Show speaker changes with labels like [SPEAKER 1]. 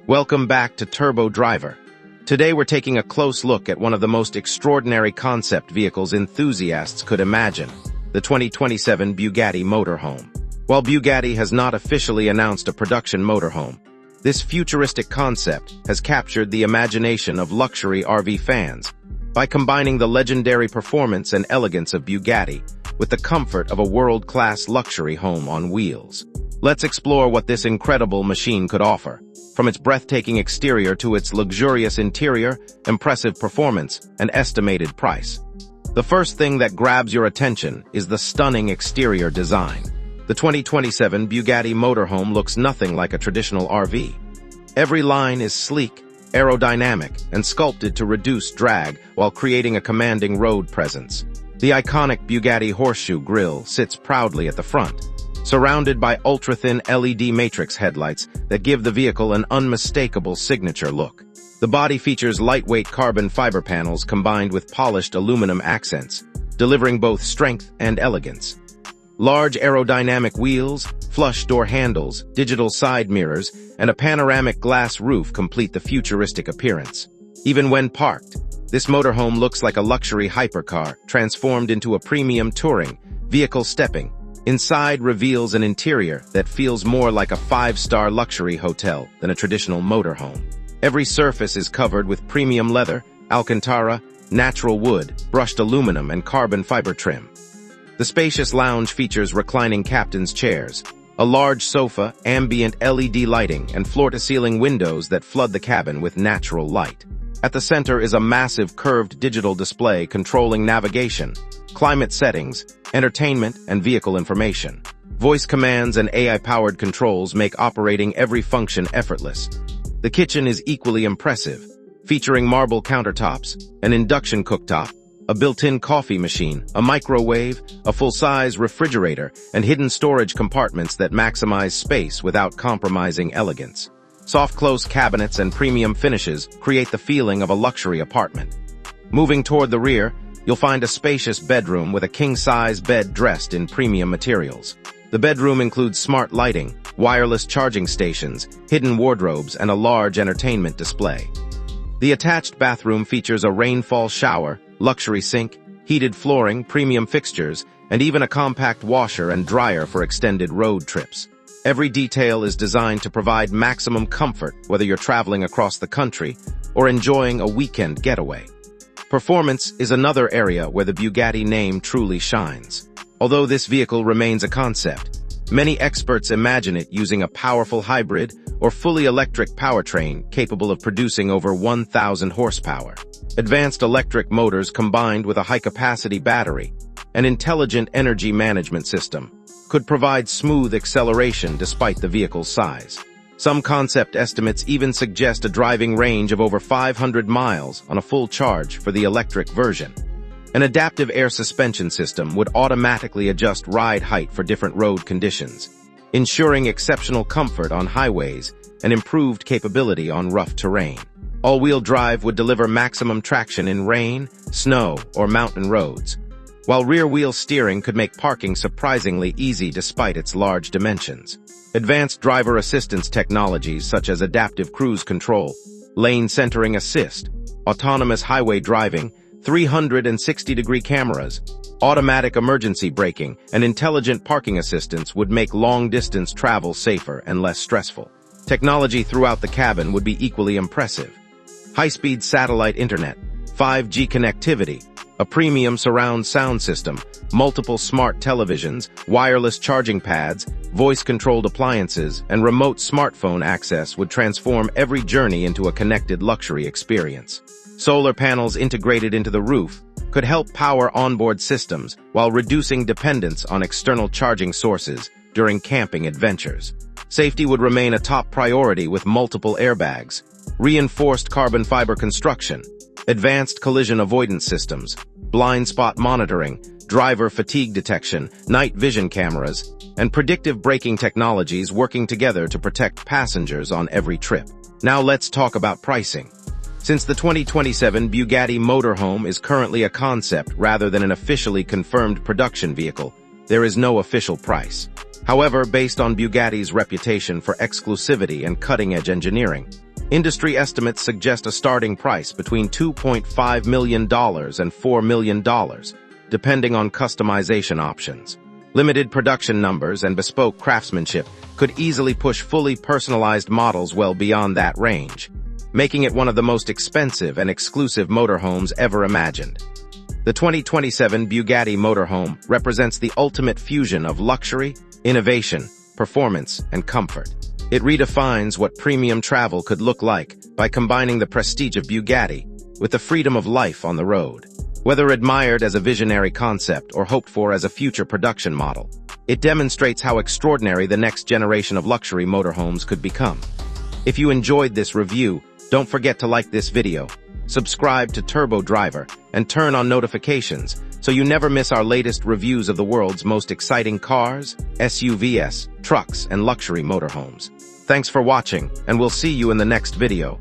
[SPEAKER 1] Welcome back to Turbo Driver. Today we're taking a close look at one of the most extraordinary concept vehicles enthusiasts could imagine, the 2027 Bugatti Motorhome. While Bugatti has not officially announced a production motorhome, this futuristic concept has captured the imagination of luxury RV fans by combining the legendary performance and elegance of Bugatti with the comfort of a world-class luxury home on wheels. Let's explore what this incredible machine could offer, from its breathtaking exterior to its luxurious interior, impressive performance, and estimated price. The first thing that grabs your attention is the stunning exterior design. The 2027 Bugatti Motorhome looks nothing like a traditional RV. Every line is sleek, aerodynamic, and sculpted to reduce drag while creating a commanding road presence. The iconic Bugatti horseshoe grille sits proudly at the front, surrounded by ultra-thin LED matrix headlights that give the vehicle an unmistakable signature look. The body features lightweight carbon fiber panels combined with polished aluminum accents, delivering both strength and elegance. Large aerodynamic wheels, flush door handles, digital side mirrors, and a panoramic glass roof complete the futuristic appearance. Even when parked, this motorhome looks like a luxury hypercar transformed into a premium touring vehicle. Stepping inside reveals an interior that feels more like a five-star luxury hotel than a traditional motorhome. Every surface is covered with premium leather, Alcantara, natural wood, brushed aluminum, and carbon fiber trim. The spacious lounge features reclining captain's chairs, a large sofa, ambient LED lighting, and floor-to-ceiling windows that flood the cabin with natural light. At the center is a massive curved digital display controlling navigation, climate settings, entertainment, and vehicle information. Voice commands and AI-powered controls make operating every function effortless. The kitchen is equally impressive, featuring marble countertops, an induction cooktop, a built-in coffee machine, a microwave, a full-size refrigerator, and hidden storage compartments that maximize space without compromising elegance. Soft-close cabinets and premium finishes create the feeling of a luxury apartment. Moving toward the rear, you'll find a spacious bedroom with a king-size bed dressed in premium materials. The bedroom includes smart lighting, wireless charging stations, hidden wardrobes, and a large entertainment display. The attached bathroom features a rainfall shower, luxury sink, heated flooring, premium fixtures, and even a compact washer and dryer for extended road trips. Every detail is designed to provide maximum comfort whether you're traveling across the country or enjoying a weekend getaway. Performance is another area where the Bugatti name truly shines. Although this vehicle remains a concept, many experts imagine it using a powerful hybrid or fully electric powertrain capable of producing over 1,000 horsepower. Advanced electric motors combined with a high-capacity battery and intelligent energy management system could provide smooth acceleration despite the vehicle's size. Some concept estimates even suggest a driving range of over 500 miles on a full charge for the electric version. An adaptive air suspension system would automatically adjust ride height for different road conditions, ensuring exceptional comfort on highways and improved capability on rough terrain. All-wheel drive would deliver maximum traction in rain, snow, or mountain roads, while rear-wheel steering could make parking surprisingly easy despite its large dimensions. Advanced driver assistance technologies such as adaptive cruise control, lane centering assist, autonomous highway driving, 360-degree cameras, automatic emergency braking, and intelligent parking assistance would make long-distance travel safer and less stressful. Technology throughout the cabin would be equally impressive. High-speed satellite internet, 5G connectivity, a premium surround sound system, multiple smart televisions, wireless charging pads, voice-controlled appliances, and remote smartphone access would transform every journey into a connected luxury experience. Solar panels integrated into the roof could help power onboard systems while reducing dependence on external charging sources during camping adventures. Safety would remain a top priority with multiple airbags, reinforced carbon fiber construction, advanced collision avoidance systems, blind spot monitoring, driver fatigue detection, night vision cameras, and predictive braking technologies working together to protect passengers on every trip. Now let's talk about pricing. Since the 2027 Bugatti Motorhome is currently a concept rather than an officially confirmed production vehicle, there is no official price. However, based on Bugatti's reputation for exclusivity and cutting-edge engineering, Industry estimates suggest a starting price between $2.5 million and $4 million, depending on customization options. Limited production numbers and bespoke craftsmanship could easily push fully personalized models well beyond that range, making it one of the most expensive and exclusive motorhomes ever imagined. The 2027 Bugatti Motorhome represents the ultimate fusion of luxury, innovation, performance, and comfort. It redefines what premium travel could look like by combining the prestige of Bugatti with the freedom of life on the road. Whether admired as a visionary concept or hoped for as a future production model, it demonstrates how extraordinary the next generation of luxury motorhomes could become. If you enjoyed this review, don't forget to like this video, subscribe to Turbo Driver, and turn on notifications so you never miss our latest reviews of the world's most exciting cars, SUVs, trucks, and luxury motorhomes. Thanks for watching, and we'll see you in the next video.